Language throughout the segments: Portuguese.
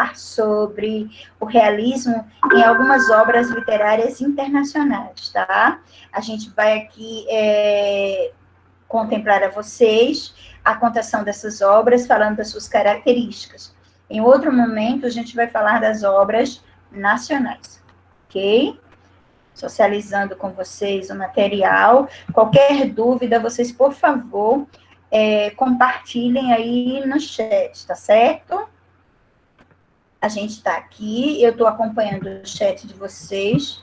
falar sobre o realismo em algumas obras literárias internacionais, tá? A gente vai aqui contemplar a vocês a contação dessas obras, falando das suas características. Em outro momento, a gente vai falar das obras nacionais, ok? Socializando com vocês o material. Qualquer dúvida, vocês, por favor, compartilhem aí no chat, tá certo? A gente está aqui, eu estou acompanhando o chat de vocês,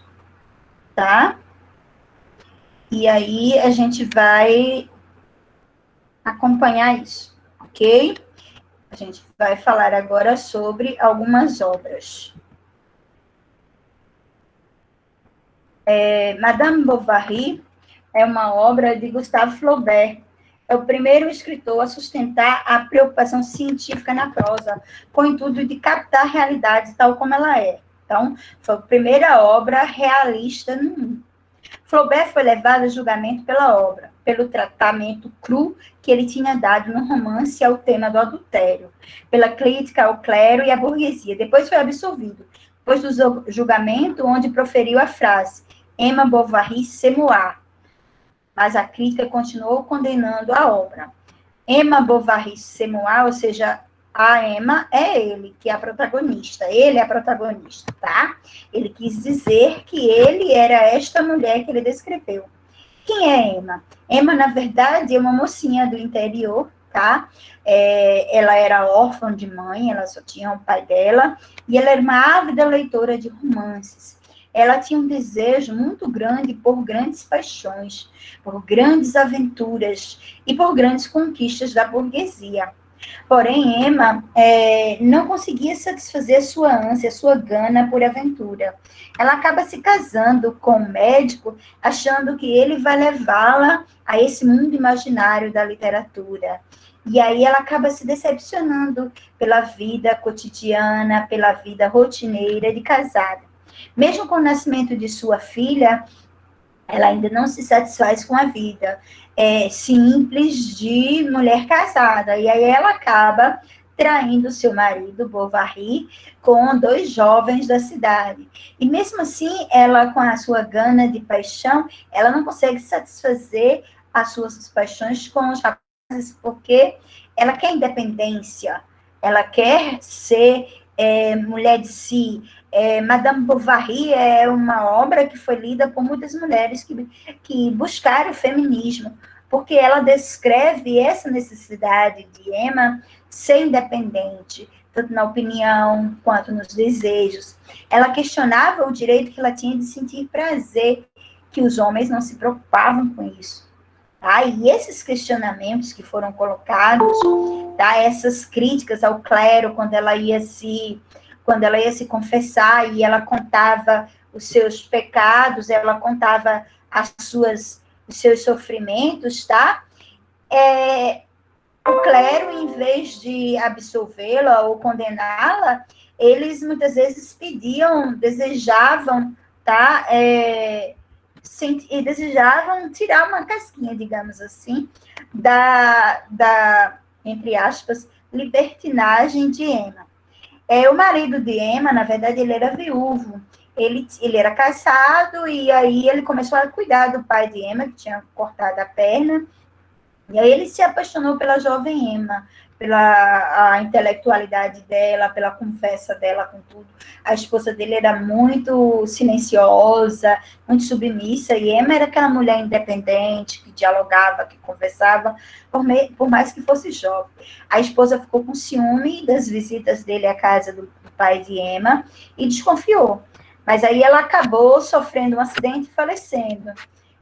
tá? E aí a gente vai acompanhar isso, ok? A gente vai falar agora sobre algumas obras. Madame Bovary é uma obra de Gustave Flaubert. É o primeiro escritor a sustentar a preocupação científica na prosa, com o intuito de captar a realidade tal como ela é. Então, foi a primeira obra realista no mundo. Flaubert foi levado a julgamento pela obra, pelo tratamento cru que ele tinha dado no romance ao tema do adultério, pela crítica ao clero e à burguesia. Depois foi absolvido, depois do julgamento, onde proferiu a frase Emma Bovary c'est moi. Mas a crítica continuou condenando a obra. Emma Bovary c'est moi, ou seja, a Emma é ele, que é a protagonista. Ele é a protagonista, tá? Ele quis dizer que ele era esta mulher que ele descreveu. Quem é Emma? Emma, na verdade, é uma mocinha do interior, tá? Ela era órfã de mãe, ela só tinha o pai dela, e ela era uma ávida leitora de romances. Ela tinha um desejo muito grande por grandes paixões, por grandes aventuras e por grandes conquistas da burguesia. Porém, Emma não conseguia satisfazer sua ânsia, sua gana por aventura. Ela acaba se casando com um médico, achando que ele vai levá-la a esse mundo imaginário da literatura. E aí ela acaba se decepcionando pela vida cotidiana, pela vida rotineira de casada. Mesmo com o nascimento de sua filha, ela ainda não se satisfaz com a vida simples de mulher casada. E aí ela acaba traindo seu marido, Bovary, com 2 jovens da cidade. E mesmo assim, ela, com a sua gana de paixão, ela não consegue satisfazer as suas paixões com os rapazes, porque ela quer independência, ela quer ser mulher de si. Madame Bovary é uma obra que foi lida por muitas mulheres que buscaram o feminismo, porque ela descreve essa necessidade de Emma ser independente, tanto na opinião quanto nos desejos. Ela questionava o direito que ela tinha de sentir prazer, que os homens não se preocupavam com isso. Tá? E esses questionamentos que foram colocados, tá? Essas críticas ao clero, quando ela ia se confessar e ela contava os seus pecados, ela contava os seus sofrimentos, tá? O clero, em vez de absolvê-la ou condená-la, eles muitas vezes desejavam, tá? E desejavam tirar uma casquinha, digamos assim, entre aspas, libertinagem de Emma. O marido de Emma, na verdade, ele era viúvo. Ele era casado e aí ele começou a cuidar do pai de Emma, que tinha cortado a perna. E aí ele se apaixonou pela jovem Emma, pela a intelectualidade dela, pela conversa dela com tudo. A esposa dele era muito silenciosa, muito submissa, e Emma era aquela mulher independente, que dialogava, que conversava, por mais que fosse jovem. A esposa ficou com ciúme das visitas dele à casa do pai de Emma e desconfiou. Mas aí ela acabou sofrendo um acidente e falecendo.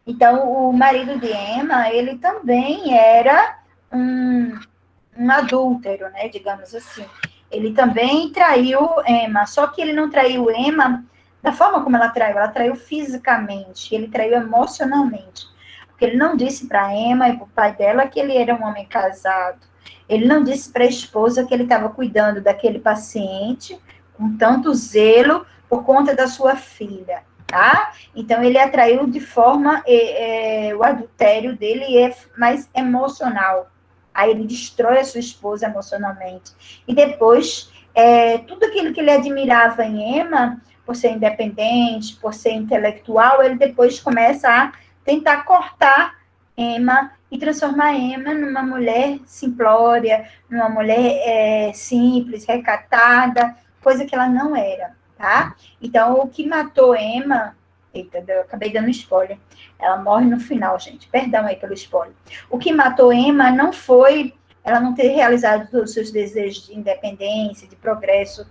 Então, o marido de Emma, ele também era um adúltero, né, digamos assim. Ele também traiu Emma, só que ele não traiu Emma da forma como ela traiu fisicamente, ele traiu emocionalmente. Porque ele não disse para Emma e para o pai dela que ele era um homem casado. Ele não disse para a esposa que ele estava cuidando daquele paciente com tanto zelo por conta da sua filha. Tá? Então, ele atraiu de forma, o adultério dele é mais emocional. Aí ele destrói a sua esposa emocionalmente. E depois tudo aquilo que ele admirava em Emma, por ser independente, por ser intelectual, ele depois começa a tentar cortar Emma e transformar Emma numa mulher simplória, numa mulher simples, recatada, coisa que ela não era, tá? Então, o que matou Emma... Eita, eu acabei dando spoiler. Ela morre no final, gente. Perdão aí pelo spoiler. O que matou Emma não foi ela não ter realizado todos os seus desejos de independência, de progresso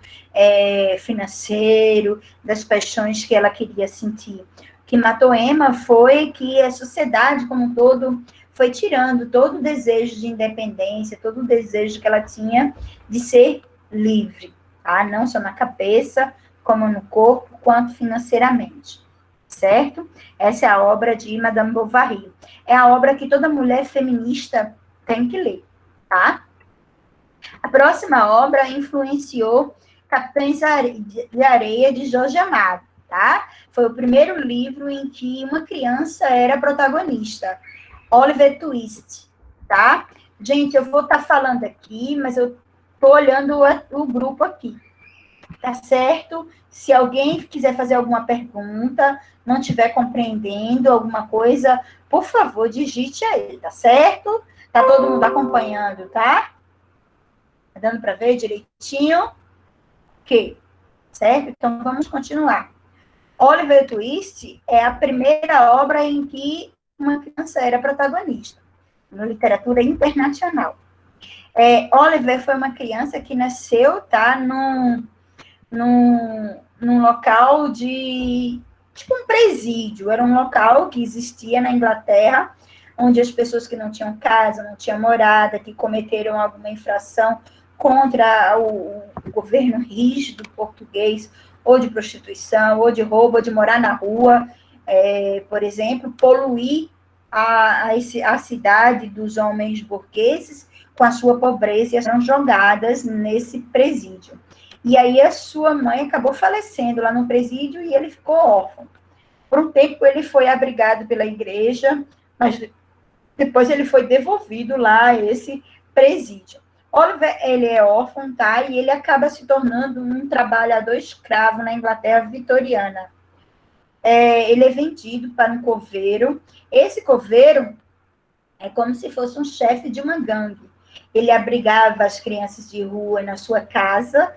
financeiro, das paixões que ela queria sentir. O que matou Emma foi que a sociedade como um todo foi tirando todo o desejo de independência, todo o desejo que ela tinha de ser livre, tá? Não só na cabeça, como no corpo, quanto financeiramente. Certo? Essa é a obra de Madame Bovary. É a obra que toda mulher feminista tem que ler, tá? A próxima obra influenciou Capitães de Areia, de Jorge Amado, tá? Foi o primeiro livro em que uma criança era protagonista. Oliver Twist, tá? Gente, eu vou estar falando aqui, mas eu tô olhando o grupo aqui. Tá certo? Se alguém quiser fazer alguma pergunta, não estiver compreendendo alguma coisa, por favor, digite aí, tá certo? Tá todo mundo acompanhando, tá? Tá dando para ver direitinho? Ok, certo? Então, vamos continuar. Oliver Twist é a primeira obra em que uma criança era protagonista, na literatura internacional. Oliver foi uma criança que nasceu, tá, num local de, tipo um presídio, era um local que existia na Inglaterra, onde as pessoas que não tinham casa, não tinham morada, que cometeram alguma infração contra o governo rígido português, ou de prostituição, ou de roubo, ou de morar na rua, por exemplo, poluir a cidade dos homens burgueses com a sua pobreza, e eram jogadas nesse presídio. E aí a sua mãe acabou falecendo lá no presídio e ele ficou órfão. Por um tempo ele foi abrigado pela igreja, mas depois ele foi devolvido lá a esse presídio. Oliver, ele é órfão, tá? E ele acaba se tornando um trabalhador escravo na Inglaterra vitoriana. Ele é vendido para um coveiro. Esse coveiro é como se fosse um chefe de uma gangue. Ele abrigava as crianças de rua na sua casa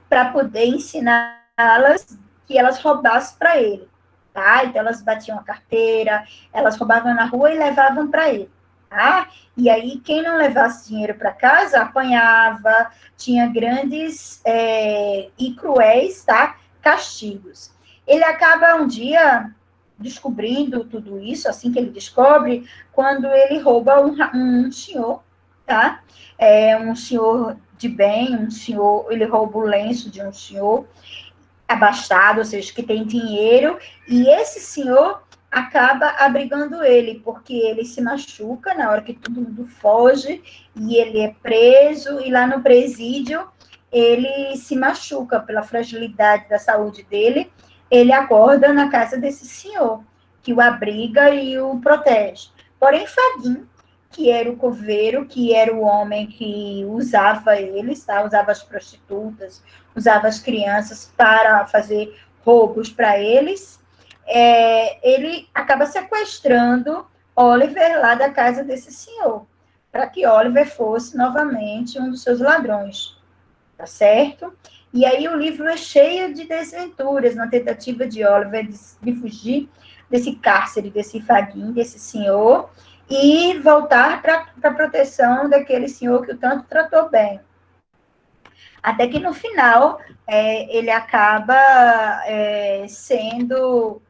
para poder ensiná-las que elas roubassem para ele, tá? Então, elas batiam a carteira, elas roubavam na rua e levavam para ele, tá? E aí, quem não levasse dinheiro para casa, apanhava, tinha grandes e cruéis, tá? Castigos. Ele acaba um dia descobrindo tudo isso, assim que ele descobre, quando ele rouba um senhor, tá? Um senhor de bem, um senhor, ele rouba o lenço de um senhor abastado, ou seja, que tem dinheiro, e esse senhor acaba abrigando ele, porque ele se machuca na hora que todo mundo foge, e ele é preso, e lá no presídio ele se machuca pela fragilidade da saúde dele, ele acorda na casa desse senhor, que o abriga e o protege. Porém, Fagin, que era o coveiro, que era o homem que usava eles, tá? Usava as prostitutas, usava as crianças para fazer roubos para eles, ele acaba sequestrando Oliver lá da casa desse senhor, para que Oliver fosse novamente um dos seus ladrões, tá certo? E aí o livro é cheio de desventuras na tentativa de Oliver de fugir desse cárcere, desse Fagin, desse senhor, e voltar para a proteção daquele senhor que o tanto tratou bem. Até que no final ele acaba sendo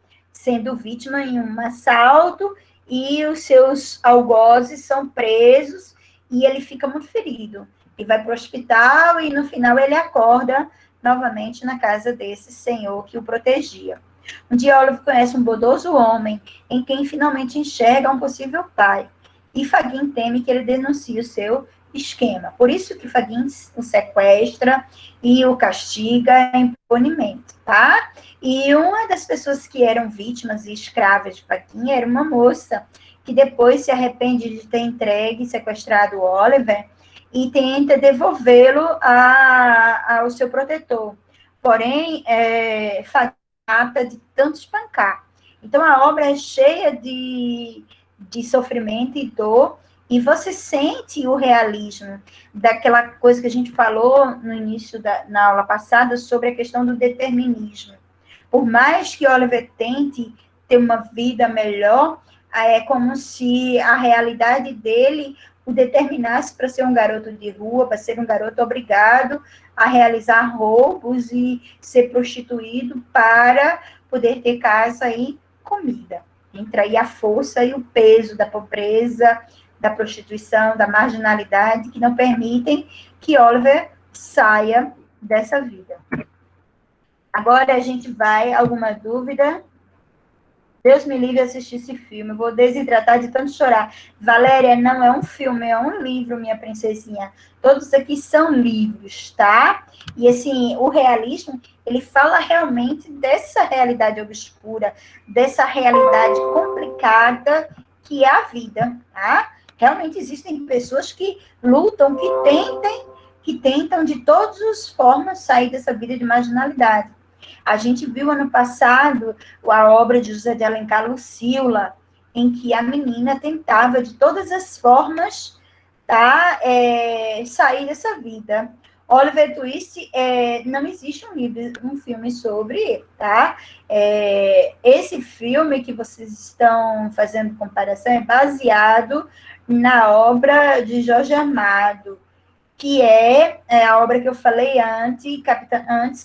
vítima em um assalto e os seus algozes são presos e ele fica muito ferido. E vai para o hospital e no final ele acorda novamente na casa desse senhor que o protegia. Um dia Oliver conhece um bondoso homem em quem finalmente enxerga um possível pai. E Fagin teme que ele denuncie o seu esquema. Por isso que Fagin o sequestra e o castiga impunemente, tá? E uma das pessoas que eram vítimas e escravas de Fagin era uma moça que depois se arrepende de ter entregue e sequestrado Oliver e tenta devolvê-lo ao seu protetor. Porém, Fatia de tanto espancar. Então, a obra é cheia de sofrimento e dor, e você sente o realismo daquela coisa que a gente falou no início na aula passada sobre a questão do determinismo. Por mais que Oliver tente ter uma vida melhor, é como se a realidade dele o determinasse para ser um garoto de rua, para ser um garoto obrigado a realizar roubos e ser prostituído para poder ter casa e comida. Entra aí a força e o peso da pobreza, da prostituição, da marginalidade, que não permitem que Oliver saia dessa vida. Agora a gente vai, alguma dúvida? Deus me livre assistir esse filme, eu vou desidratar de tanto chorar. Valéria, não é um filme, é um livro, minha princesinha. Todos aqui são livros, tá? E assim, o realismo, ele fala realmente dessa realidade obscura, dessa realidade complicada que é a vida, tá? Realmente existem pessoas que lutam, que tentam de todas as formas sair dessa vida de marginalidade. A gente viu ano passado a obra de José de Alencar, Lucila, em que a menina tentava de todas as formas, tá, sair dessa vida. Oliver Twist, não existe um filme sobre ele, tá? Esse filme que vocês estão fazendo comparação é baseado na obra de Jorge Amado, que é a obra que eu falei antes,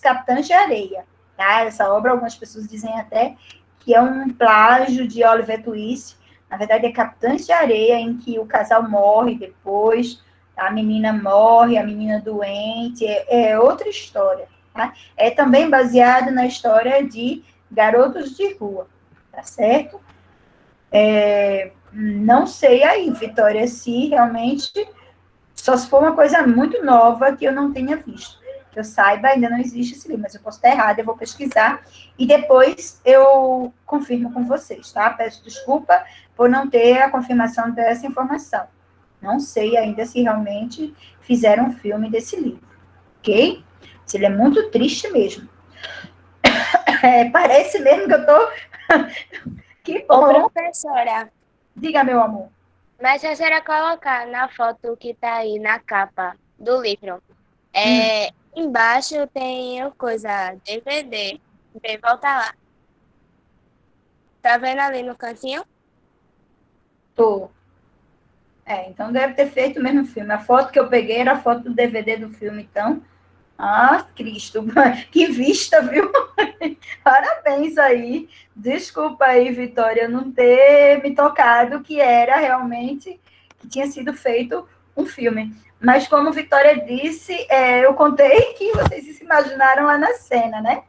Capitães de Areia. Tá? Essa obra, algumas pessoas dizem até que é um plágio de Oliver Twist. Na verdade, é Capitães de Areia, em que o casal morre depois, a menina morre, a menina doente, é outra história. Tá? É também baseado na história de Garotos de Rua, tá certo? Não sei aí, Vitória, se realmente, só se for uma coisa muito nova que eu não tenha visto. Que eu saiba, ainda não existe esse livro, mas eu posso estar errada, eu vou pesquisar e depois eu confirmo com vocês, tá? Peço desculpa por não ter a confirmação dessa informação. Não sei ainda se realmente fizeram um filme desse livro, ok? Ele é muito triste mesmo. Parece mesmo que eu tô... Que Ô, bom! professora, Diga, meu amor. mas se a senhora colocar na foto que tá aí na capa do livro, embaixo tem coisa DVD. Vem, volta lá. Tá vendo ali no cantinho? Tô. Então deve ter feito o mesmo filme. A foto que eu peguei era a foto do DVD do filme, então. Ah, Cristo, que vista, viu? Parabéns aí. Desculpa aí, Vitória, não ter me tocado que era realmente, que tinha sido feito um filme. Mas como Vitória disse, eu contei que vocês se imaginaram lá na cena, né?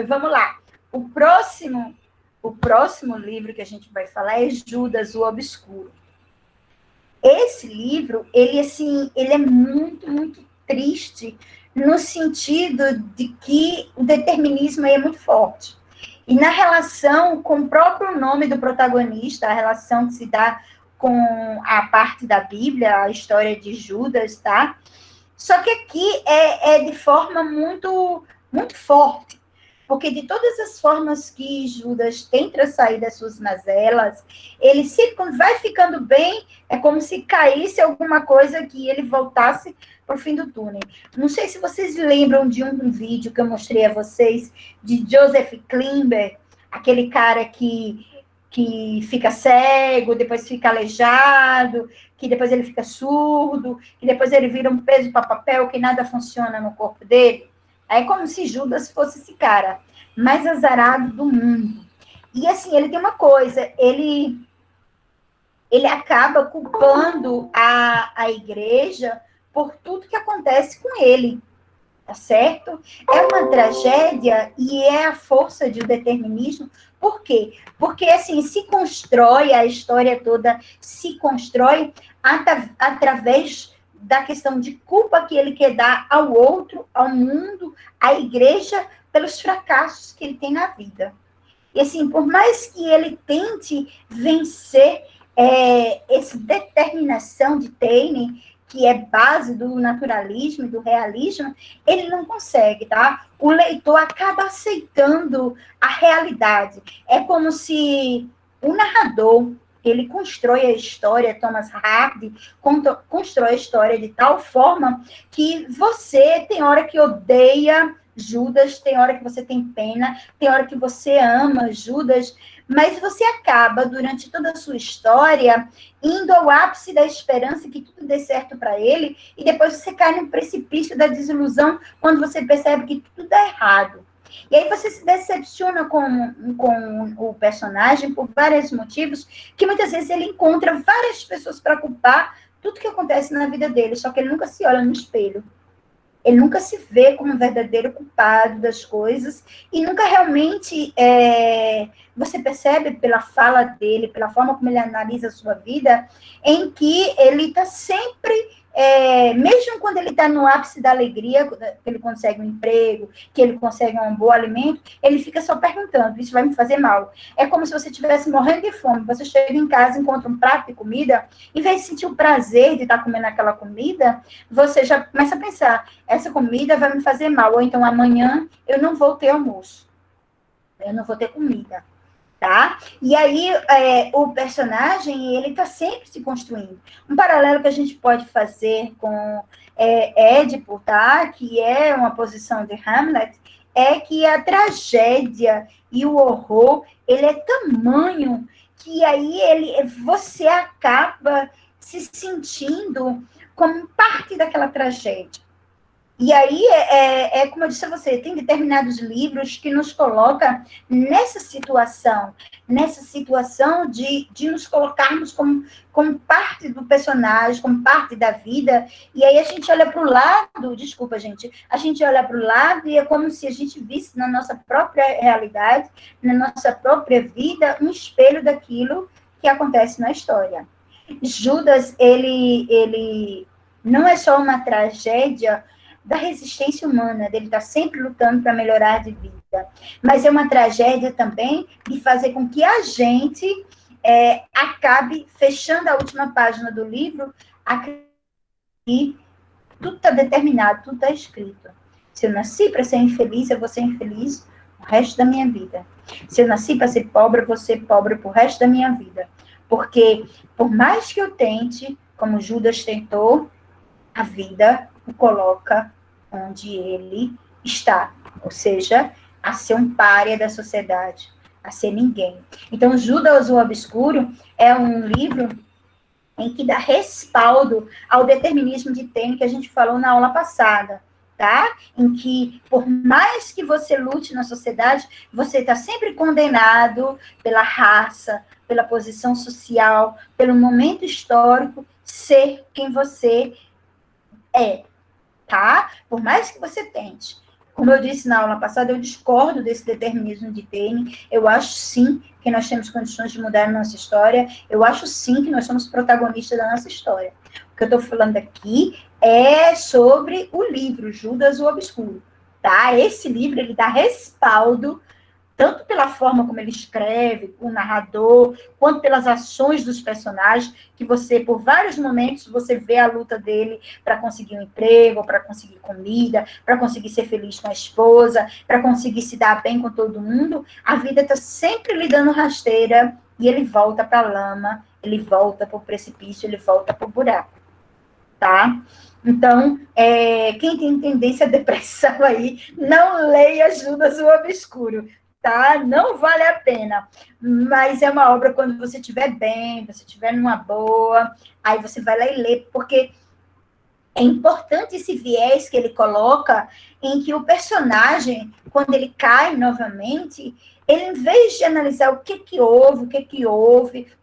Vamos lá. O próximo livro que a gente vai falar é Judas, o Obscuro. Esse livro, ele é muito, muito triste no sentido de que o determinismo aí é muito forte. E na relação com o próprio nome do protagonista, a relação que se dá com a parte da Bíblia, a história de Judas, tá? Só que aqui é de forma muito, muito forte. Porque de todas as formas que Judas tenta sair das suas mazelas, ele se vai ficando bem, é como se caísse alguma coisa que ele voltasse para o fim do túnel. Não sei se vocês lembram de um vídeo que eu mostrei a vocês, de Joseph Klimber, aquele cara que fica cego, depois fica aleijado, que depois ele fica surdo, que depois ele vira um peso para papel, que nada funciona no corpo dele. É como se Judas fosse esse cara mais azarado do mundo. E assim, ele tem uma coisa, ele acaba culpando a igreja por tudo que acontece com ele, tá certo? É uma tragédia e é a força de um determinismo. Por quê? Porque, assim, se constrói, a história toda se constrói através da questão de culpa que ele quer dar ao outro, ao mundo, à igreja, pelos fracassos que ele tem na vida. E, assim, por mais que ele tente vencer essa determinação de Taine, que é base do naturalismo e do realismo, ele não consegue, tá? O leitor acaba aceitando a realidade. É como se o narrador, ele constrói a história, Thomas Hardy constrói a história de tal forma que você tem hora que odeia Judas, tem hora que você tem pena, tem hora que você ama Judas, mas você acaba, durante toda a sua história, indo ao ápice da esperança que tudo dê certo para ele, e depois você cai no precipício da desilusão, quando você percebe que tudo dá errado. E aí você se decepciona com o personagem por vários motivos, que muitas vezes ele encontra várias pessoas para culpar tudo que acontece na vida dele, só que ele nunca se olha no espelho. Ele nunca se vê como um verdadeiro culpado das coisas e nunca realmente você percebe pela fala dele, pela forma como ele analisa a sua vida, em que ele está sempre, mesmo quando ele está no ápice da alegria, que ele consegue um emprego, que ele consegue um bom alimento, ele fica só perguntando, isso vai me fazer mal. É como se você estivesse morrendo de fome, você chega em casa, encontra um prato de comida, em vez de sentir o prazer de estar comendo aquela comida, você já começa a pensar, essa comida vai me fazer mal, ou então amanhã eu não vou ter almoço, eu não vou ter comida, tá? E aí o personagem, ele tá sempre se construindo. Um paralelo que a gente pode fazer com Édipo, tá? Que é uma posição de Hamlet, é que a tragédia e o horror, ele é tamanho que aí você acaba se sentindo como parte daquela tragédia. E aí, como eu disse a você, tem determinados livros que nos colocam nessa situação de nos colocarmos como parte do personagem, como parte da vida, e aí a gente olha para o lado, desculpa, gente, a gente olha para o lado e é como se a gente visse na nossa própria realidade, na nossa própria vida, um espelho daquilo que acontece na história. Judas, ele não é só uma tragédia da resistência humana, dele estar sempre lutando para melhorar de vida. Mas é uma tragédia também de fazer com que a gente acabe fechando a última página do livro e tudo está determinado, tudo está escrito. Se eu nasci para ser infeliz, eu vou ser infeliz o resto da minha vida. Se eu nasci para ser pobre, eu vou ser pobre pro resto da minha vida. Porque, por mais que eu tente, como Judas tentou, a vida o coloca onde ele está, ou seja, a ser um pária da sociedade, a ser ninguém. Então, Judas o Obscuro é um livro em que dá respaldo ao determinismo de Taine que a gente falou na aula passada, tá? Em que, por mais que você lute na sociedade, você está sempre condenado pela raça, pela posição social, pelo momento histórico, ser quem você é, tá? Por mais que você tente. Como eu disse na aula passada, eu discordo desse determinismo de Taine. Eu acho, sim, que nós temos condições de mudar a nossa história. Eu acho, sim, que nós somos protagonistas da nossa história. O que eu estou falando aqui é sobre o livro Judas o Obscuro, tá? Esse livro, ele dá respaldo tanto pela forma como ele escreve, o narrador, quanto pelas ações dos personagens, que você, por vários momentos, você vê a luta dele para conseguir um emprego, para conseguir comida, para conseguir ser feliz com a esposa, para conseguir se dar bem com todo mundo. A vida está sempre lhe dando rasteira e ele volta para a lama, ele volta para o precipício, ele volta para o buraco, tá? Então, quem tem tendência à depressão aí, não leia Judas o Obscuro, tá? Não vale a pena. Mas é uma obra quando você estiver bem, você estiver numa boa, aí você vai lá e lê, porque é importante esse viés que ele coloca em que o personagem, quando ele cai novamente, ele, em vez de analisar o que houve, o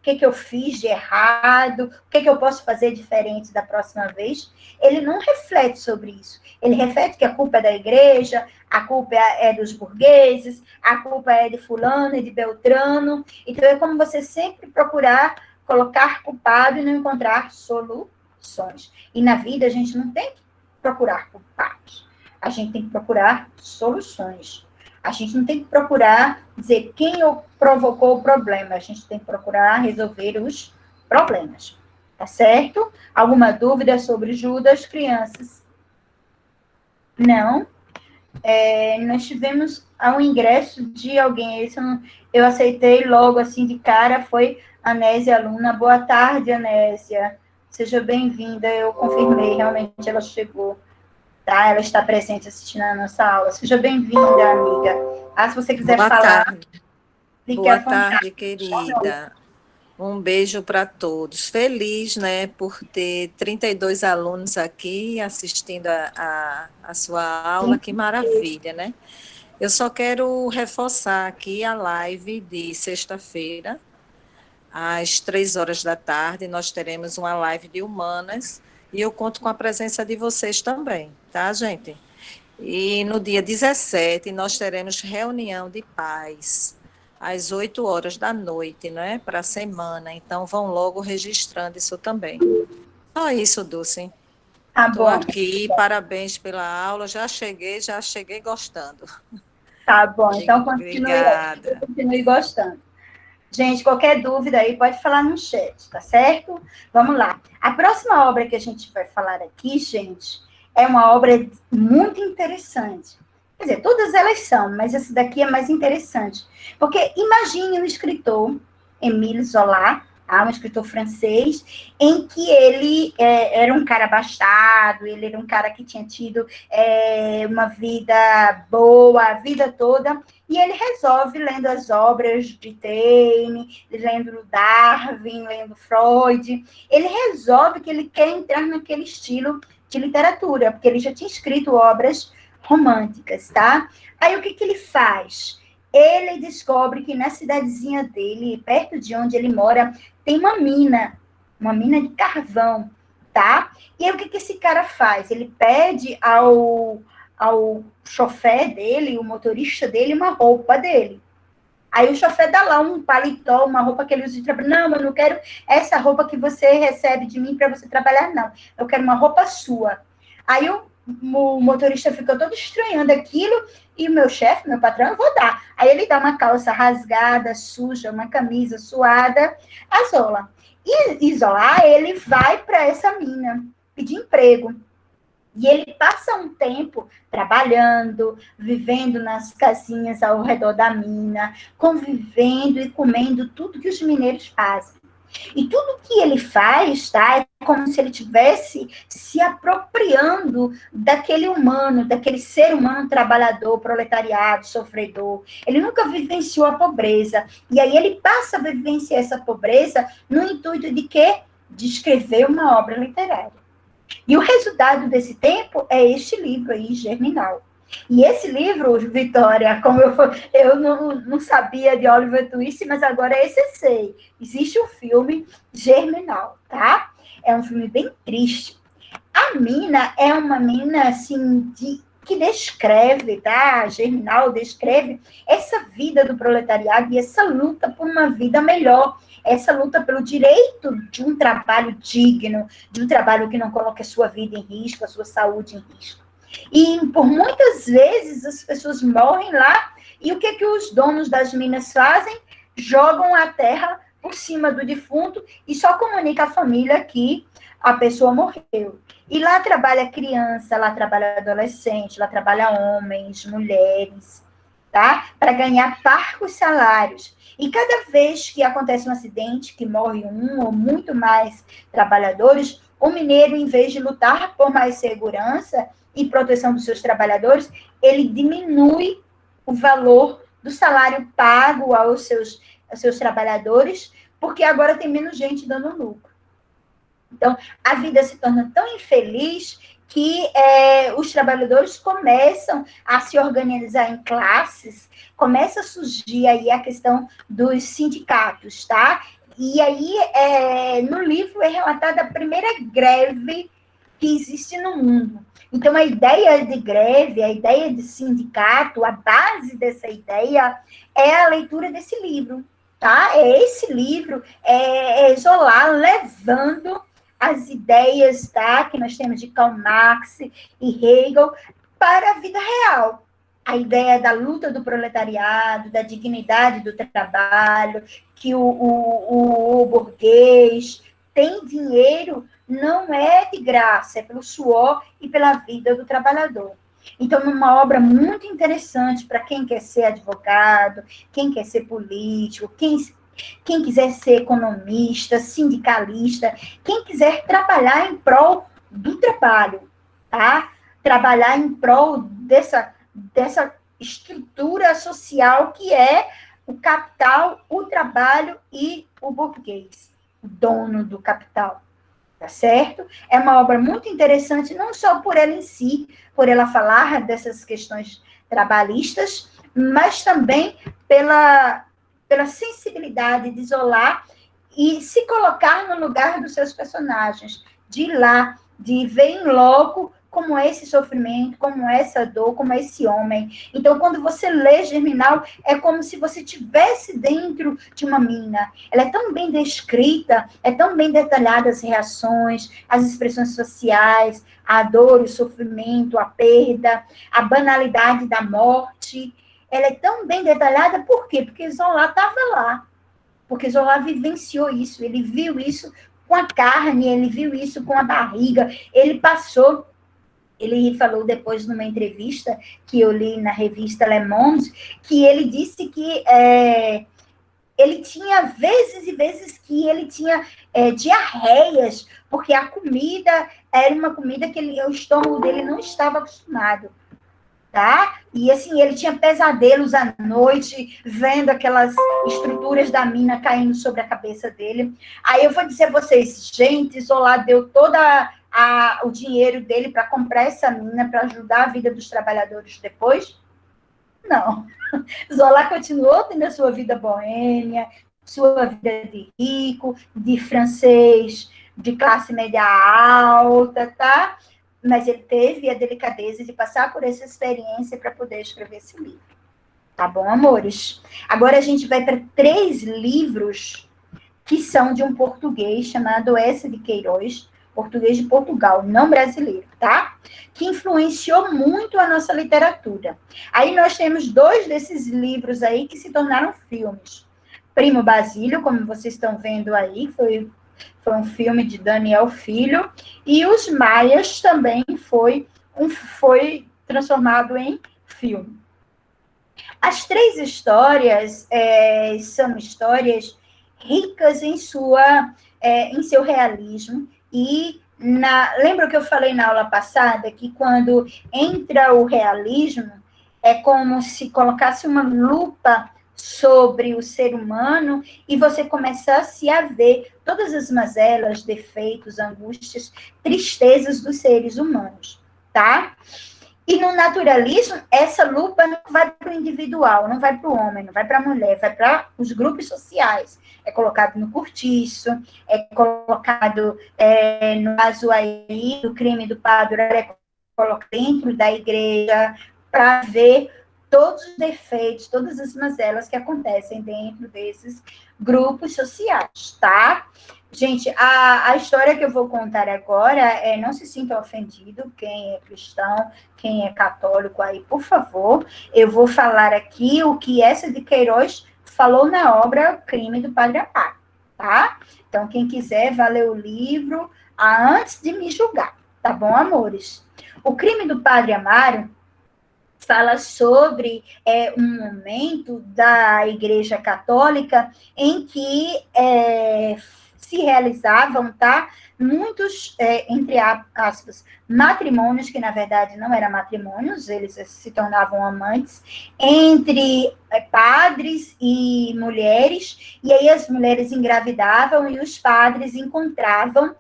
que eu fiz de errado, o que eu posso fazer diferente da próxima vez, ele não reflete sobre isso. Ele reflete que a culpa é da igreja, a culpa é dos burgueses, a culpa é de fulano e de Beltrano. Então, é como você sempre procurar colocar culpado e não encontrar soluções. E na vida, a gente não tem que procurar culpados. A gente tem que procurar soluções. A gente não tem que procurar dizer quem provocou o problema. A gente tem que procurar resolver os problemas. Tá certo? Alguma dúvida sobre Judas, crianças? Não? Nós tivemos um ingresso de alguém, esse eu aceitei logo assim de cara, foi Anésia, aluna. Boa tarde, Anésia. Seja bem-vinda, eu confirmei, realmente ela chegou, tá? Ela está presente assistindo a nossa aula. Seja bem-vinda, amiga. Se você quiser Boa falar, tarde. fique à Boa vontade. tarde, querida. Um beijo para todos. Feliz, né, por ter 32 alunos aqui assistindo a sua aula. Que maravilha, né? Eu só quero reforçar aqui a live de sexta-feira, às 3 horas da tarde. Nós teremos uma live de humanas e eu conto com a presença de vocês também, tá, gente? E no dia 17, nós teremos reunião de paz, às 8 horas da noite, né, para a semana. Então, vão logo registrando isso também. Só isso, Dulce. Tá Estou bom. aqui, parabéns pela aula. Já cheguei gostando. Tá bom, então Obrigada. continue gostando. Gente, qualquer dúvida aí pode falar no chat, tá certo? Vamos lá. A próxima obra que a gente vai falar aqui, gente, é uma obra muito interessante. Quer dizer, todas elas são, mas essa daqui é mais interessante. Porque imagine um escritor, Émile Zola, um escritor francês, em que ele era um cara abastado, ele era um cara que tinha tido uma vida boa a vida toda, e ele resolve, lendo as obras de Taine, lendo Darwin, lendo Freud, ele resolve que ele quer entrar naquele estilo de literatura, porque ele já tinha escrito obras românticas, tá? Aí o que ele faz? Ele descobre que na cidadezinha dele, perto de onde ele mora, tem uma mina de carvão, tá? E aí o que esse cara faz? Ele pede ao chofer dele, o motorista dele, uma roupa dele. Aí o chofer dá lá um paletó, uma roupa que ele usa de trabalho. Não, eu não quero essa roupa que você recebe de mim para você trabalhar, não. Eu quero uma roupa sua. Aí o motorista fica todo estranhando aquilo, e o meu chefe, meu patrão, eu vou dar. Aí ele dá uma calça rasgada, suja, uma camisa suada, a Zola. E Isolar, ele vai para essa mina pedir emprego. E ele passa um tempo trabalhando, vivendo nas casinhas ao redor da mina, convivendo e comendo tudo que os mineiros fazem. E tudo que ele faz, tá, é como se ele estivesse se apropriando daquele humano, daquele ser humano trabalhador, proletariado, sofredor. Ele nunca vivenciou a pobreza. E aí ele passa a vivenciar essa pobreza no intuito de quê? De escrever uma obra literária. E o resultado desse tempo é este livro aí, Germinal. E esse livro, Vitória, como eu não sabia de Oliver Twist, mas agora esse eu sei. Existe um filme Germinal, tá? É um filme bem triste. A mina é uma mina, assim, que descreve, tá? Germinal descreve essa vida do proletariado e essa luta por uma vida melhor, essa luta pelo direito de um trabalho digno, de um trabalho que não coloque a sua vida em risco, a sua saúde em risco. E por muitas vezes as pessoas morrem lá, e o que os donos das minas fazem? Jogam a terra por cima do defunto e só comunica à família que a pessoa morreu. E lá trabalha criança, lá trabalha adolescente, lá trabalha homens, mulheres, tá? Para ganhar parcos salários. E cada vez que acontece um acidente, que morre um ou muito mais trabalhadores, o mineiro, em vez de lutar por mais segurança e proteção dos seus trabalhadores, ele diminui o valor do salário pago aos seus trabalhadores, porque agora tem menos gente dando lucro. Então, a vida se torna tão infeliz que os trabalhadores começam a se organizar em classes, começa a surgir aí a questão dos sindicatos, tá? E aí, no livro é relatada a primeira greve que existe no mundo. Então, a ideia de greve, a ideia de sindicato, a base dessa ideia é a leitura desse livro, tá? É esse livro, Zola levando as ideias, tá, que nós temos de Karl Marx e Hegel para a vida real. a ideia da luta do proletariado, da dignidade do trabalho, que o burguês tem dinheiro, não é de graça, é pelo suor e pela vida do trabalhador. Então, uma obra muito interessante para quem quer ser advogado, quem quer ser político, quem quiser ser economista, sindicalista, quem quiser trabalhar em prol do trabalho, tá? Trabalhar em prol dessa estrutura social que é o capital, o trabalho e o burguês, o dono do capital, tá certo? É uma obra muito interessante, não só por ela em si, por ela falar dessas questões trabalhistas, mas também pela sensibilidade de isolar e se colocar no lugar dos seus personagens, de ir lá, de ver em loco como é esse sofrimento, como é essa dor, como é esse homem. Então, quando você lê Germinal, é como se você estivesse dentro de uma mina. Ela é tão bem descrita, é tão bem detalhada as reações, as expressões sociais, a dor, o sofrimento, a perda, a banalidade da morte. Ela é tão bem detalhada, por quê? Porque Zola estava lá. Porque Zola vivenciou isso, ele viu isso com a carne, ele viu isso com a barriga, ele passou. Ele falou depois numa entrevista que eu li na revista Le Monde, que ele disse que ele tinha vezes e vezes que ele tinha diarreias, porque a comida era uma comida que o estômago dele não estava acostumado. Tá? E assim, ele tinha pesadelos à noite, vendo aquelas estruturas da mina caindo sobre a cabeça dele. Aí eu vou dizer a vocês, gente, Zola deu toda o dinheiro dele para comprar essa mina, para ajudar a vida dos trabalhadores depois? Não. Zola continuou tendo a sua vida boêmia, sua vida de rico, de francês, de classe média alta, tá? Mas ele teve a delicadeza de passar por essa experiência para poder escrever esse livro. Tá bom, amores? Agora a gente vai para 3 livros que são de um português chamado S. de Queiroz, português de Portugal, não brasileiro, tá? Que influenciou muito a nossa literatura. Aí nós temos 2 desses livros aí que se tornaram filmes. Primo Basílio, como vocês estão vendo aí, foi um filme de Daniel Filho, e Os Maias também foi transformado em filme. As 3 histórias são histórias ricas em seu realismo, e lembra que eu falei na aula passada que quando entra o realismo, é como se colocasse uma lupa sobre o ser humano e você começasse a ver todas as mazelas, defeitos, angústias, tristezas dos seres humanos, tá? E no naturalismo, essa lupa não vai para o individual, não vai para o homem, não vai para a mulher, vai para os grupos sociais. É colocado no cortiço, é colocado, no caso aí, do crime do padre, é colocado dentro da igreja, para ver todos os defeitos, todas as mazelas que acontecem dentro desses grupos sociais, tá? Gente, a história que eu vou contar agora, não se sinta ofendido, quem é cristão, quem é católico aí, por favor, eu vou falar aqui o que essa de Queiroz falou na obra Crime do Padre Amaro, tá? Então, quem quiser, vai ler o livro antes de me julgar, tá bom, amores? O Crime do Padre Amaro fala sobre um momento da Igreja Católica em que se realizavam, tá? Muitos, entre aspas, matrimônios, que na verdade não eram matrimônios, eles se tornavam amantes, entre padres e mulheres, e aí as mulheres engravidavam e os padres encontravam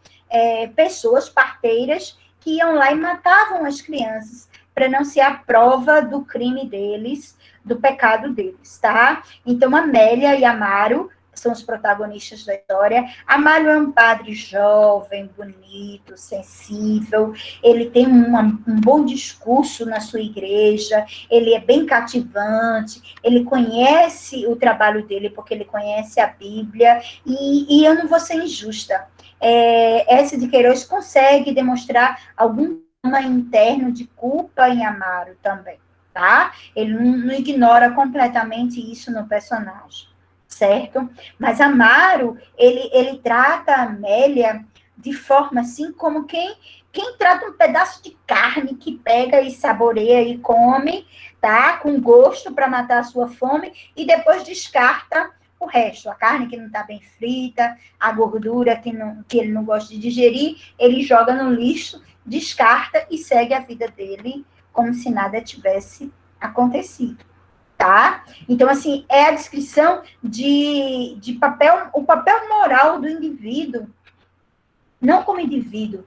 pessoas parteiras que iam lá e matavam as crianças, para não ser a prova do crime deles, do pecado deles, tá? Então, Amélia e Amaro são os protagonistas da história. Amaro é um padre jovem, bonito, sensível, ele tem um bom discurso na sua igreja, ele é bem cativante, ele conhece o trabalho dele, porque ele conhece a Bíblia, e eu não vou ser injusta. Essa de Queiroz consegue demonstrar algum interno de culpa em Amaro também, tá? Ele não ignora completamente isso no personagem, certo? Mas Amaro, ele trata a Amélia de forma assim como quem trata um pedaço de carne que pega e saboreia e come, tá? Com gosto para matar a sua fome e depois descarta o resto. A carne que não está bem frita, a gordura que ele não gosta de digerir, ele joga no lixo, descarta e segue a vida dele como se nada tivesse acontecido, tá? Então, assim, é a descrição de papel, o papel moral do indivíduo, não como indivíduo,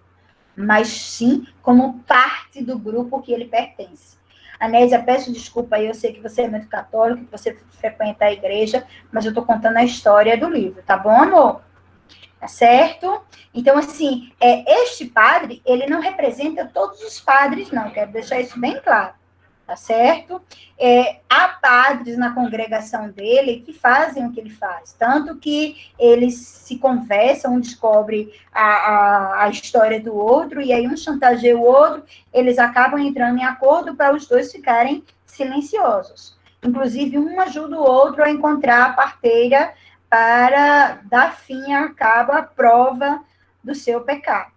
mas sim como parte do grupo que ele pertence. Anésia, peço desculpa aí, eu sei que você é muito católico, que você frequenta a igreja, mas eu estou contando a história do livro, tá bom, amor? Tá certo? Então, assim, este padre, ele não representa todos os padres, não, quero deixar isso bem claro, tá certo? Há padres na congregação dele que fazem o que ele faz, tanto que eles se conversam, um descobre a história do outro, e aí um chantageia o outro, eles acabam entrando em acordo para os dois ficarem silenciosos. Inclusive, um ajuda o outro a encontrar a parteira para dar fim a cabo à prova do seu pecado,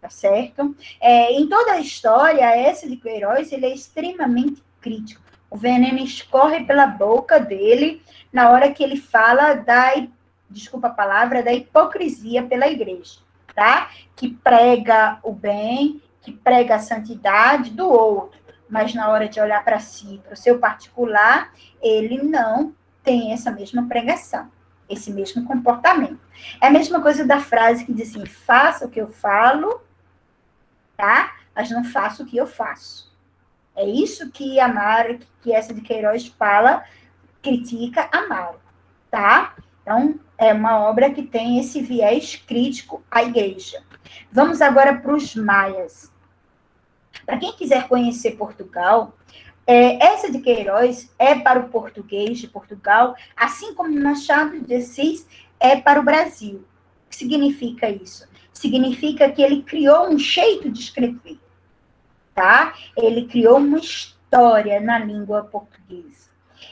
tá certo? Em toda a história, esse de Queiroz, ele é extremamente crítico. O veneno escorre pela boca dele na hora que ele fala desculpa a palavra, da hipocrisia pela igreja, tá? Que prega o bem, que prega a santidade do outro, mas na hora de olhar para si, para o seu particular, ele não tem essa mesma pregação, esse mesmo comportamento. É a mesma coisa da frase que diz assim, faça o que eu falo, tá? Mas não faço o que eu faço. É isso que Amaro, que essa de Queiroz fala, critica Amaro, tá? Então, é uma obra que tem esse viés crítico à igreja. Vamos agora para os maias. Para quem quiser conhecer Portugal, essa de Queiroz é para o português de Portugal, assim como Machado de Assis é para o Brasil. O que significa isso? Significa que ele criou um jeito de escrever, tá? Ele criou uma história na língua portuguesa.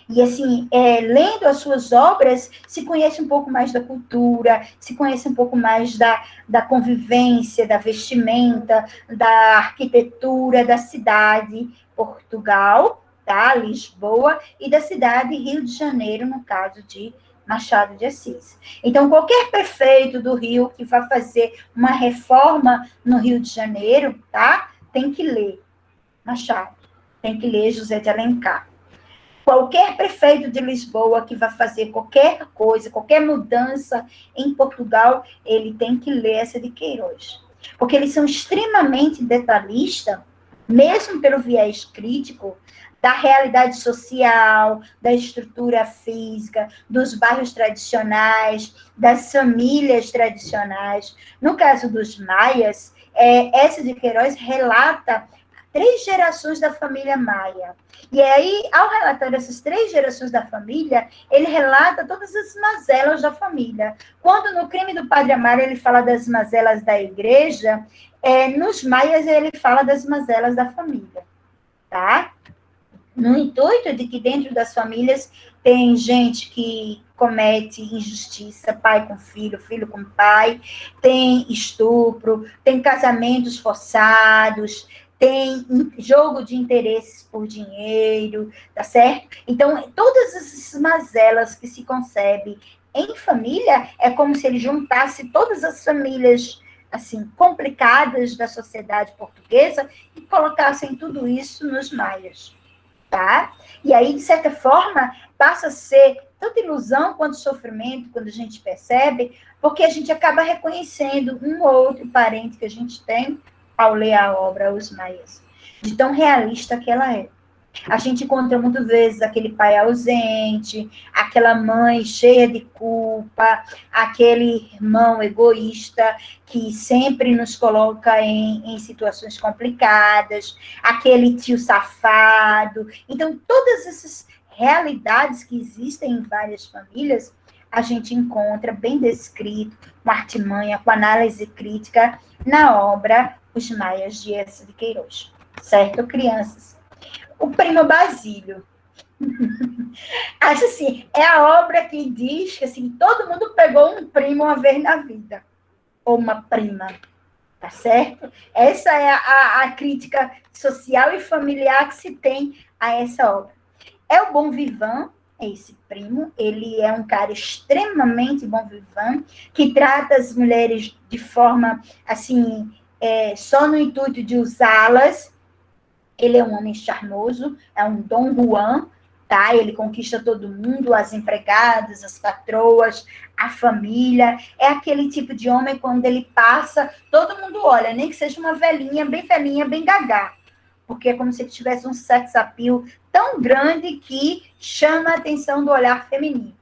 E, assim, lendo as suas obras, se conhece um pouco mais da cultura, se conhece um pouco mais da convivência, da vestimenta, da arquitetura da cidade Portugal, tá? Lisboa, e da cidade Rio de Janeiro, no caso de Machado de Assis. Então, qualquer prefeito do Rio que vá fazer uma reforma no Rio de Janeiro, tá? Tem que ler Machado, tem que ler José de Alencar. Qualquer prefeito de Lisboa que vá fazer qualquer coisa, qualquer mudança em Portugal, ele tem que ler essa de Queiroz. Porque eles são extremamente detalhistas, mesmo pelo viés crítico, da realidade social, da estrutura física, dos bairros tradicionais, das famílias tradicionais. No caso dos maias, essa de Queiroz relata 3 gerações da família maia. E aí, ao relatar essas 3 gerações da família, ele relata todas as mazelas da família. Quando no Crime do Padre Amaro ele fala das mazelas da igreja, nos maias ele fala das mazelas da família, tá? No intuito de que dentro das famílias tem gente que comete injustiça, pai com filho, filho com pai, tem estupro, tem casamentos forçados, tem jogo de interesses por dinheiro, tá certo? Então, todas essas mazelas que se concebe em família, é como se ele juntasse todas as famílias, assim, complicadas da sociedade portuguesa e colocassem tudo isso nos maias, tá? E aí, de certa forma, passa a ser tanta ilusão quanto sofrimento, quando a gente percebe, porque a gente acaba reconhecendo um ou outro parente que a gente tem ao ler a obra Os Maias, de tão realista que ela é. A gente encontra muitas vezes aquele pai ausente, aquela mãe cheia de culpa, aquele irmão egoísta que sempre nos coloca em situações complicadas, aquele tio safado. Então, todas essas realidades que existem em várias famílias, a gente encontra bem descrito, com artimanha, com análise crítica, na obra Os Maias de Eça de Queiroz. Certo, crianças? O Primo Basílio. Acho assim, é a obra que diz que assim, todo mundo pegou um primo uma vez na vida. Ou uma prima. Tá certo? Essa é a crítica social e familiar que se tem a essa obra. É o Bom Vivant, é esse primo, ele é um cara extremamente bom vivant, que trata as mulheres de forma, assim, só no intuito de usá-las. Ele é um homem charmoso, é um Dom Juan, tá? Ele conquista todo mundo, as empregadas, as patroas, a família. É aquele tipo de homem, quando ele passa, todo mundo olha, nem que seja uma velhinha, bem gagá. Porque é como se ele tivesse um sex appeal tão grande que chama a atenção do olhar feminino,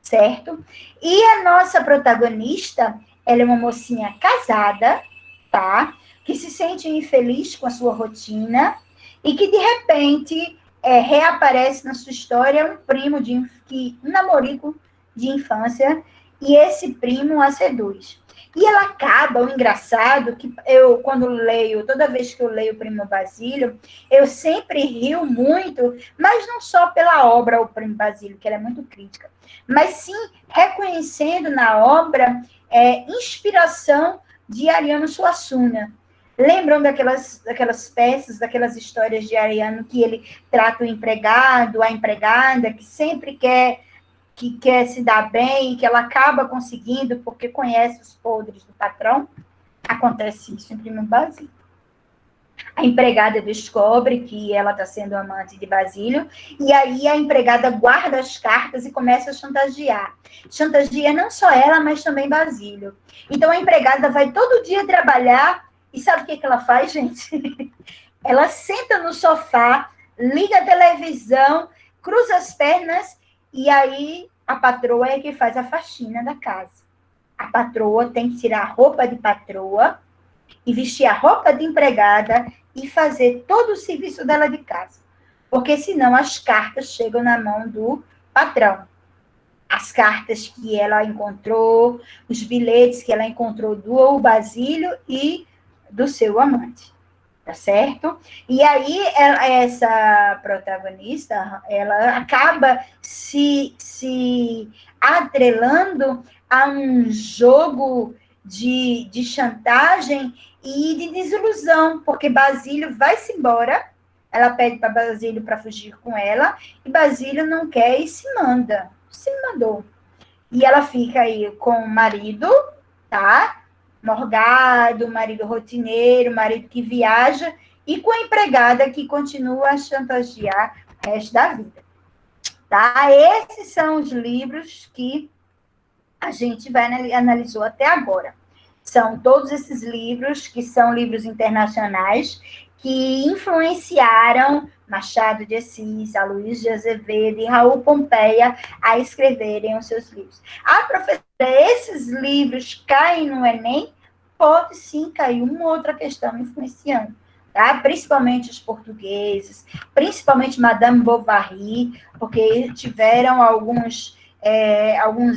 certo? E a nossa protagonista, ela é uma mocinha casada, tá? Que se sente infeliz com a sua rotina e que, de repente, reaparece na sua história um primo, um namorico de infância, e esse primo a seduz. E ela acaba, o engraçado, que eu, quando leio, toda vez que eu leio o Primo Basílio, eu sempre rio muito, mas não só pela obra, o Primo Basílio, que ela é muito crítica, mas sim reconhecendo na obra inspiração de Ariano Suassuna. Lembram daquelas peças, daquelas histórias de Ariano, que ele trata o empregado, a empregada, que sempre que quer se dar bem e que ela acaba conseguindo porque conhece os podres do patrão? Acontece isso em Primo Basílio. A empregada descobre que ela está sendo amante de Basílio, e aí a empregada guarda as cartas e começa a chantagear. Chantageia não só ela, mas também Basílio. Então a empregada vai todo dia trabalhar, e sabe o que ela faz, gente? Ela senta no sofá, liga a televisão, cruza as pernas, e aí a patroa é que faz a faxina da casa. A patroa tem que tirar a roupa de patroa e vestir a roupa de empregada e fazer todo o serviço dela de casa. Porque senão as cartas chegam na mão do patrão. As cartas que ela encontrou, os bilhetes que ela encontrou do Basílio e do seu amante. Tá certo? E aí, essa protagonista, ela acaba se atrelando a um jogo de chantagem e de desilusão, porque Basílio vai-se embora, ela pede para Basílio para fugir com ela, e Basílio não quer e se manda. Se mandou. E ela fica aí com o marido, tá? Morgado, marido rotineiro, marido que viaja, e com a empregada que continua a chantagear o resto da vida. Tá? Esses são os livros que a gente analisou até agora. São todos esses livros, que são livros internacionais, que influenciaram Machado de Assis, Aloysio de Azevedo e Raul Pompeia a escreverem os seus livros. Professora, esses livros caem no Enem? Pode sim cair uma outra questão influenciando, tá? Principalmente os portugueses, principalmente Madame Bovary, porque tiveram alguns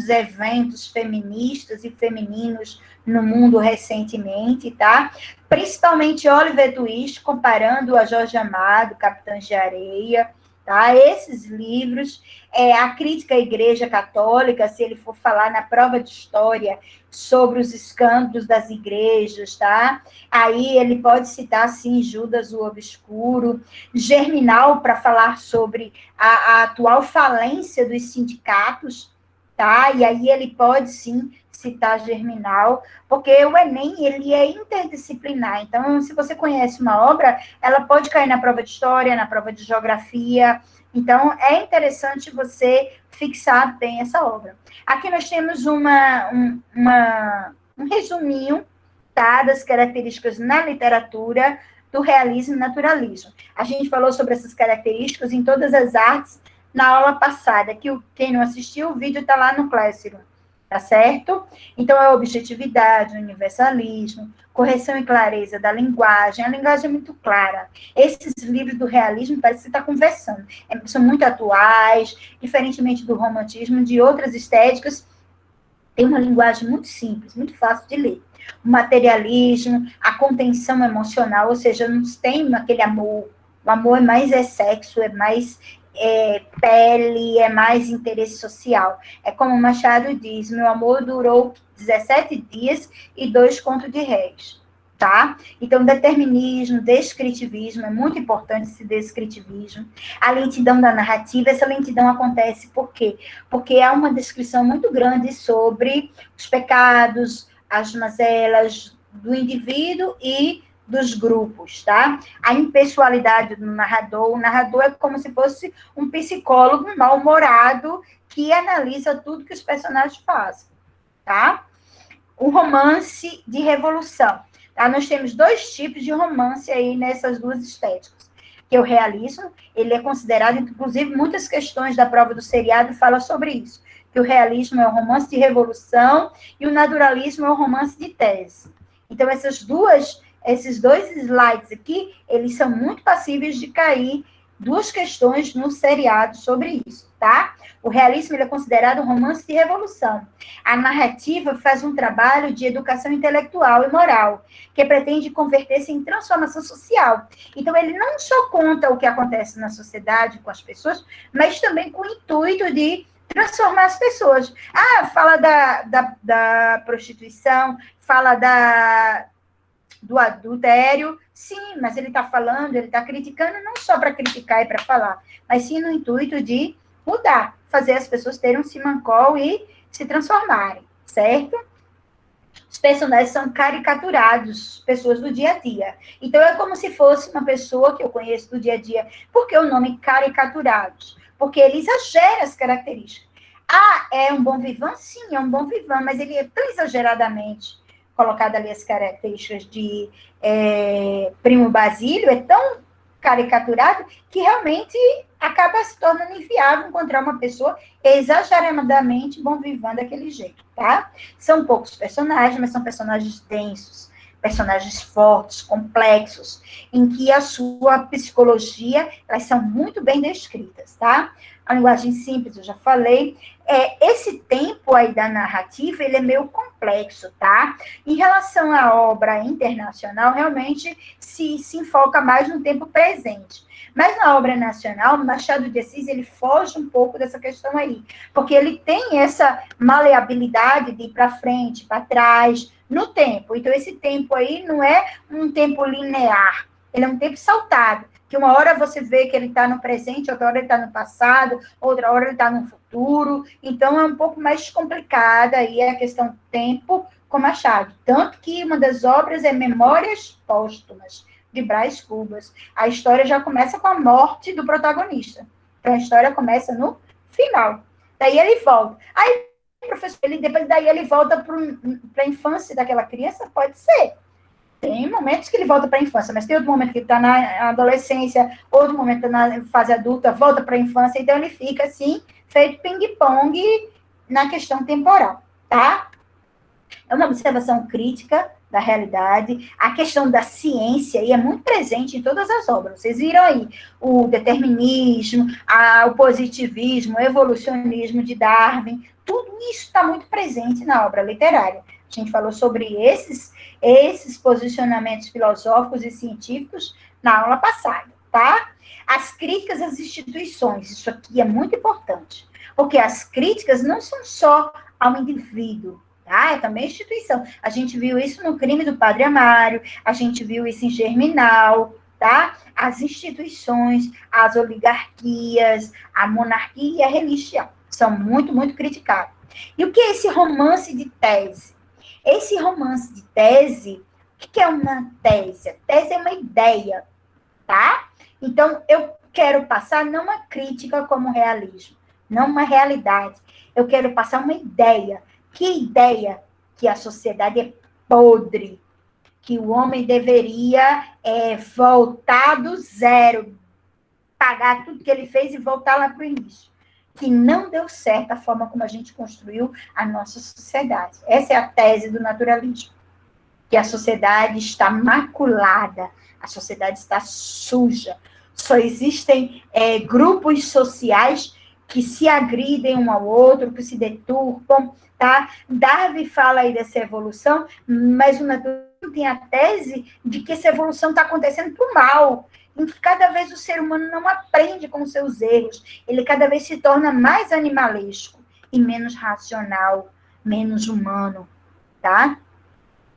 eventos feministas e femininos no mundo recentemente, tá? Principalmente Oliver Twist, comparando a Jorge Amado, Capitães de Areia, tá? Esses livros, a crítica à Igreja Católica, se ele for falar na prova de história sobre os escândalos das igrejas, tá? Aí ele pode citar, sim, Judas o Obscuro, Germinal, para falar sobre a atual falência dos sindicatos, tá? E aí ele pode, sim, citar Germinal, porque o Enem, ele é interdisciplinar. Então, se você conhece uma obra, ela pode cair na prova de história, na prova de geografia. Então, é interessante você fixar bem essa obra. Aqui nós temos um resuminho, tá, das características na literatura do realismo e naturalismo. A gente falou sobre essas características em todas as artes na aula passada, que quem não assistiu, o vídeo está lá no Classroom, tá certo? Então, é objetividade, universalismo, correção e clareza da linguagem. A linguagem é muito clara. Esses livros do realismo parece que você está conversando. São muito atuais, diferentemente do romantismo, de outras estéticas. Tem uma linguagem muito simples, muito fácil de ler. O materialismo, a contenção emocional, ou seja, não tem aquele amor O amor é sexo, é mais pele, é mais interesse social. É como Machado diz, meu amor durou 17 dias e 2 contos de réis. Tá? Então, determinismo, descritivismo, é muito importante esse descritivismo. A lentidão da narrativa, essa lentidão acontece por quê? Porque há uma descrição muito grande sobre os pecados, as mazelas do indivíduo e dos grupos, tá? A impessoalidade do narrador, o narrador é como se fosse um psicólogo mal-humorado que analisa tudo que os personagens fazem, tá? O romance de revolução. Tá? Nós temos 2 tipos de romance aí nessas 2 estéticas. Que é o realismo, ele é considerado, inclusive, muitas questões da prova do seriado falam sobre isso. Que o realismo é o romance de revolução e o naturalismo é o romance de tese. Então, esses 2 slides aqui, eles são muito passíveis de cair 2 questões no seriado sobre isso, tá? O realismo ele é considerado um romance de revolução. A narrativa faz um trabalho de educação intelectual e moral, que pretende converter-se em transformação social. Então, ele não só conta o que acontece na sociedade com as pessoas, mas também com o intuito de transformar as pessoas. Fala da prostituição, fala do adultério, sim, mas ele está falando, ele está criticando, não só para criticar e para falar, mas sim no intuito de mudar, fazer as pessoas terem um simancol e se transformarem, certo? Os personagens são caricaturados, pessoas do dia a dia. Então, é como se fosse uma pessoa que eu conheço do dia a dia. Por que o nome caricaturados? Porque ele exagera as características. É um bom vivant? Sim, é um bom vivant, mas ele é tão exageradamente colocado ali as características de Primo Basílio, é tão caricaturado que realmente acaba se tornando inviável encontrar uma pessoa exageradamente bom vivant daquele jeito, tá? São poucos personagens, mas são personagens densos, personagens fortes, complexos, em que a sua psicologia, elas são muito bem descritas, tá? A linguagem simples, eu já falei. Esse tempo aí da narrativa, ele é meio complexo, tá? Em relação à obra internacional, realmente se enfoca mais no tempo presente. Mas na obra nacional, Machado de Assis, ele foge um pouco dessa questão aí, porque ele tem essa maleabilidade de ir para frente, para trás, no tempo. Então, esse tempo aí não é um tempo linear, ele é um tempo saltado, que uma hora você vê que ele está no presente, outra hora ele está no passado, outra hora ele está no futuro, então é um pouco mais complicada aí a questão do tempo com Machado. Tanto que uma das obras é Memórias Póstumas, de Brás Cubas. A história já começa com a morte do protagonista. Então, a história começa no final. Daí ele volta. Aí, professor, depois daí ele volta para a infância daquela criança? Pode ser. Tem momentos que ele volta para a infância, mas tem outro momento que ele está na adolescência, outro momento na fase adulta, volta para a infância, então ele fica assim, feito ping-pong na questão temporal, tá? É uma observação crítica da realidade. A questão da ciência aí é muito presente em todas as obras. Vocês viram aí o determinismo, o positivismo, o evolucionismo de Darwin, tudo isso está muito presente na obra literária. A gente falou sobre esses posicionamentos filosóficos e científicos na aula passada, tá? As críticas às instituições, isso aqui é muito importante, porque as críticas não são só ao indivíduo, tá? É também a instituição. A gente viu isso no Crime do Padre Amário, a gente viu isso em Germinal, tá? As instituições, as oligarquias, a monarquia e a religião são muito, muito criticadas. E o que é esse romance de tese? Esse romance de tese, o que é uma tese? A tese é uma ideia, tá? Então, eu quero passar não uma crítica como realismo, não uma realidade. Eu quero passar uma ideia. Que ideia? Que a sociedade é podre, que o homem deveria voltar do zero, pagar tudo que ele fez e voltar lá para o início. Que não deu certo a forma como a gente construiu a nossa sociedade. Essa é a tese do naturalismo. Que a sociedade está maculada, a sociedade está suja. Só existem grupos sociais que se agridem um ao outro, que se deturpam, tá? Darwin fala aí dessa evolução, mas o naturalismo tem a tese de que essa evolução está acontecendo para o mal. cada vez o ser humano não aprende com seus erros, ele cada vez se torna mais animalesco e menos racional, menos humano, tá?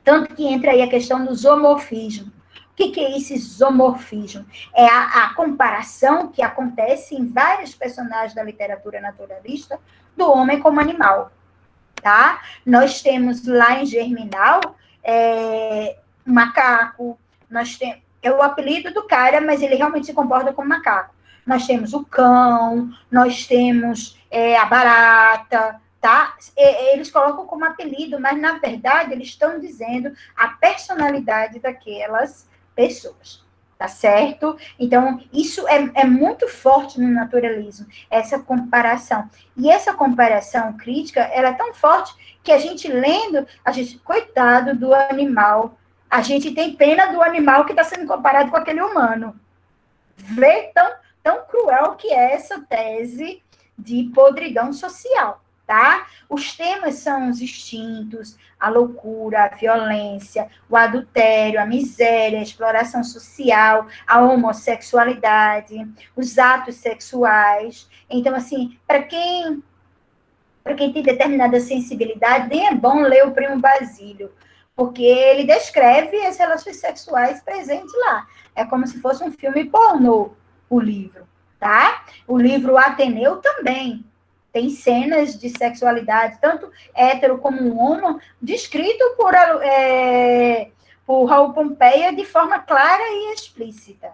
Tanto que entra aí a questão do zoomorfismo. O que é esse zoomorfismo? É a comparação que acontece em vários personagens da literatura naturalista do homem como animal, tá? Nós temos lá em Germinal um macaco, nós temos, é o apelido do cara, mas ele realmente se comporta como macaco. Nós temos o cão, nós temos a barata, tá? Eles colocam como apelido, mas na verdade eles estão dizendo a personalidade daquelas pessoas, tá certo? Então, isso é muito forte no naturalismo, essa comparação. E essa comparação crítica, ela é tão forte que a gente lendo, a gente, coitado do animal, a gente tem pena do animal que está sendo comparado com aquele humano. Vê tão cruel que é essa tese de podridão social, tá? Os temas são os instintos, a loucura, a violência, o adultério, a miséria, a exploração social, a homossexualidade, os atos sexuais. Então, assim, para quem tem determinada sensibilidade, nem é bom ler o Primo Basílio, porque ele descreve as relações sexuais presentes lá. É como se fosse um filme pornô, o livro, tá? O livro Ateneu também tem cenas de sexualidade, tanto hétero como homo, descrito por Raul Pompeia de forma clara e explícita,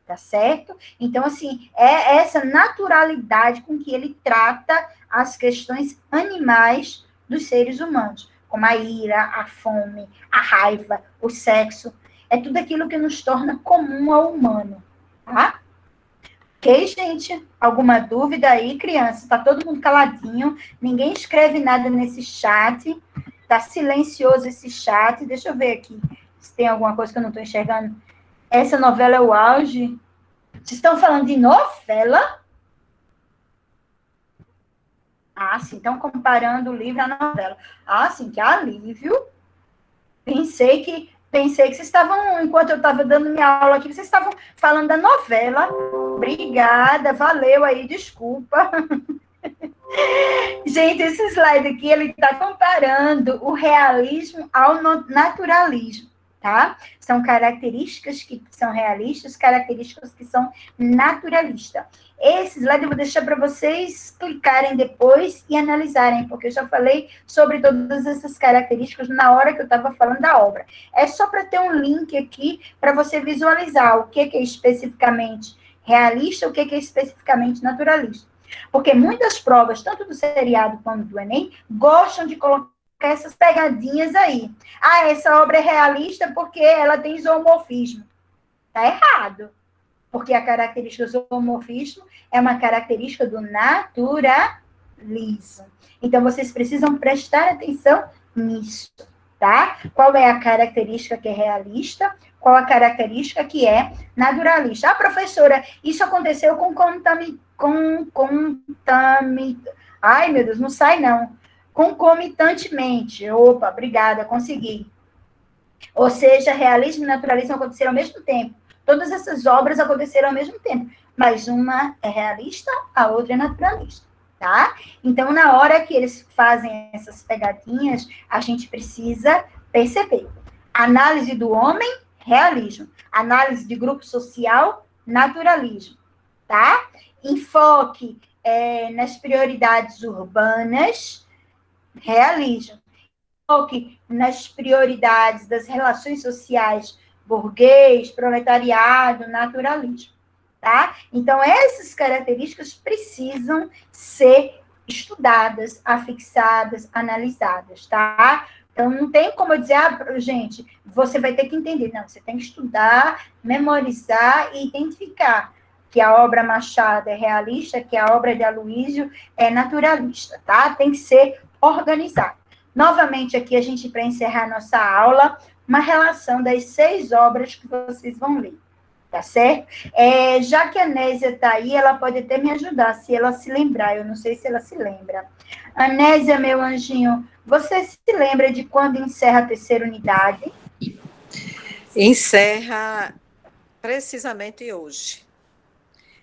tá certo? Então, assim, é essa naturalidade com que ele trata as questões animais dos seres humanos, como a ira, a fome, a raiva, o sexo, é tudo aquilo que nos torna comum ao humano, tá? Ok, gente? Alguma dúvida aí, criança? Tá todo mundo caladinho, ninguém escreve nada nesse chat, tá silencioso esse chat. Deixa eu ver aqui se tem alguma coisa que eu não estou enxergando. Essa novela é o auge. Vocês estão falando de novela? Ah, sim, estão comparando o livro à novela. Ah, sim, que alívio. Pensei que vocês estavam, enquanto eu estava dando minha aula aqui, vocês estavam falando da novela. Obrigada, valeu aí, desculpa. Gente, esse slide aqui, ele está comparando o realismo ao naturalismo, tá? São características que são realistas, características que são naturalistas. Esse slide eu vou deixar para vocês clicarem depois e analisarem, porque eu já falei sobre todas essas características na hora que eu estava falando da obra. É só para ter um link aqui para você visualizar o que é especificamente realista, o que é especificamente naturalista. Porque muitas provas, tanto do seriado quanto do Enem, gostam de colocar essas pegadinhas aí. Ah, essa obra é realista porque ela tem zoomorfismo. Tá errado. Porque a característica do zoomorfismo é uma característica do naturalismo. Então, vocês precisam prestar atenção nisso, tá? Qual é a característica que é realista? Qual a característica que é naturalista? Ah, professora, isso aconteceu com ai, meu Deus, não sai não. Concomitantemente. Opa, obrigada, consegui. Ou seja, realismo e naturalismo aconteceram ao mesmo tempo. Todas essas obras aconteceram ao mesmo tempo, mas uma é realista, a outra é naturalista, tá? Então, na hora que eles fazem essas pegadinhas, a gente precisa perceber. Análise do homem, realismo. Análise de grupo social, naturalismo, tá? Enfoque nas prioridades urbanas, realismo. Enfoque nas prioridades das relações sociais, burguês, proletariado, naturalismo, tá? Então, essas características precisam ser estudadas, afixadas, analisadas, tá? Então, não tem como eu dizer, gente, você vai ter que entender. Não, você tem que estudar, memorizar e identificar que a obra Machado é realista, que a obra de Aloysio é naturalista, tá? Tem que ser organizado. Novamente, aqui, a gente, para encerrar nossa aula, uma relação das 6 obras que vocês vão ler, tá certo? Já que a Nésia está aí, ela pode até me ajudar, se ela se lembrar, eu não sei se ela se lembra. Anésia, meu anjinho, você se lembra de quando encerra a terceira unidade? Encerra precisamente hoje.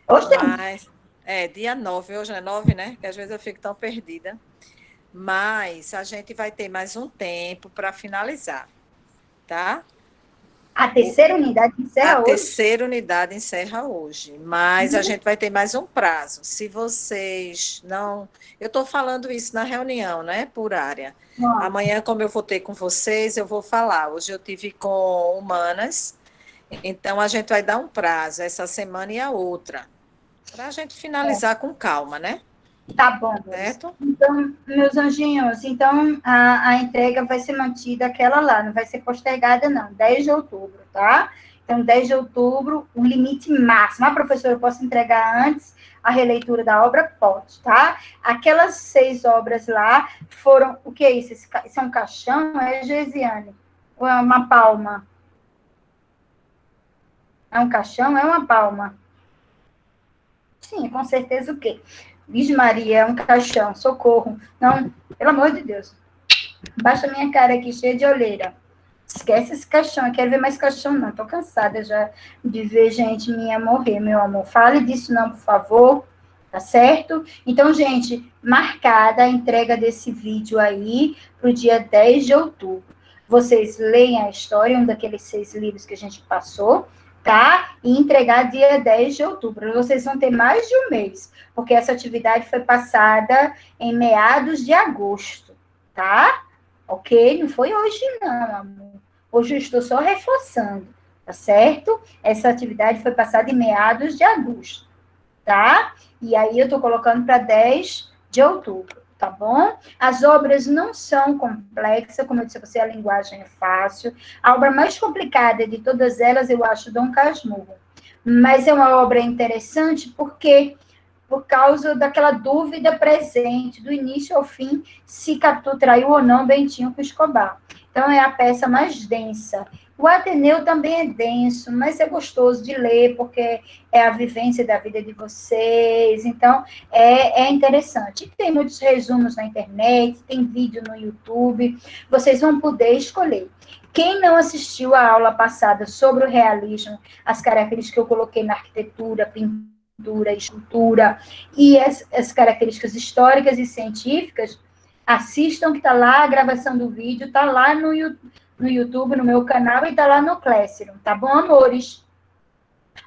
Hoje tem. Mas, dia 9, hoje é 9, né? Que às vezes eu fico tão perdida. Mas a gente vai ter mais um tempo para finalizar, tá? A terceira unidade A encerra hoje? terceira unidade encerra hoje, mas a gente vai ter mais um prazo. Se vocês não. Eu estou falando isso na reunião, né? Por área. Amanhã, como eu vou ter com vocês, eu vou falar. Hoje eu tive com humanas, então a gente vai dar um prazo, essa semana e a outra, para a gente finalizar com calma, né? Tá bom, Certo? então, meus anjinhos, então a entrega vai ser mantida aquela lá, não vai ser postergada, não, 10 de outubro, tá? Então, 10 de outubro, o limite máximo. Ah, professora, eu posso entregar antes a releitura da obra? Pode, tá? Aquelas 6 obras lá foram, o que é isso? Isso é um caixão? É, Gesiane? Ou é uma palma? É um caixão? É uma palma? Sim, com certeza o quê? Vixe Maria, é um caixão, socorro. Não, pelo amor de Deus. Baixa minha cara aqui, cheia de olheira. Esquece esse caixão, eu quero ver mais caixão, não. Tô cansada já de ver gente minha morrer, meu amor. Fale disso não, por favor. Tá certo? Então, gente, marcada a entrega desse vídeo aí pro dia 10 de outubro. Vocês leem a história, um daqueles 6 livros que a gente passou, tá? E entregar dia 10 de outubro. Vocês vão ter mais de um mês, porque essa atividade foi passada em meados de agosto, tá? Ok? Não foi hoje, não, amor. Hoje eu estou só reforçando, tá certo? Essa atividade foi passada em meados de agosto, tá? E aí eu estou colocando para 10 de outubro, tá bom? As obras não são complexas, como eu disse a você, a linguagem é fácil. A obra mais complicada de todas elas, eu acho, Dom Casmurro. Mas é uma obra interessante porque por causa daquela dúvida presente, do início ao fim, se Capitu traiu ou não Bentinho com Escobar. Então, é a peça mais densa. O Ateneu também é denso, mas é gostoso de ler, porque é a vivência da vida de vocês. Então, é interessante. Tem muitos resumos na internet, tem vídeo no YouTube. Vocês vão poder escolher. Quem não assistiu a aula passada sobre o realismo, as características que eu coloquei na arquitetura, pintura, escultura e as características históricas e científicas, assistam que está lá a gravação do vídeo, está lá no YouTube, no meu canal, e está lá no Classroom, tá bom, amores?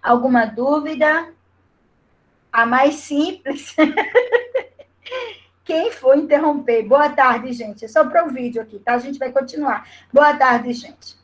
Alguma dúvida? A mais simples. Quem for interromper? Boa tarde, gente. É só para o vídeo aqui, tá? A gente vai continuar. Boa tarde, gente.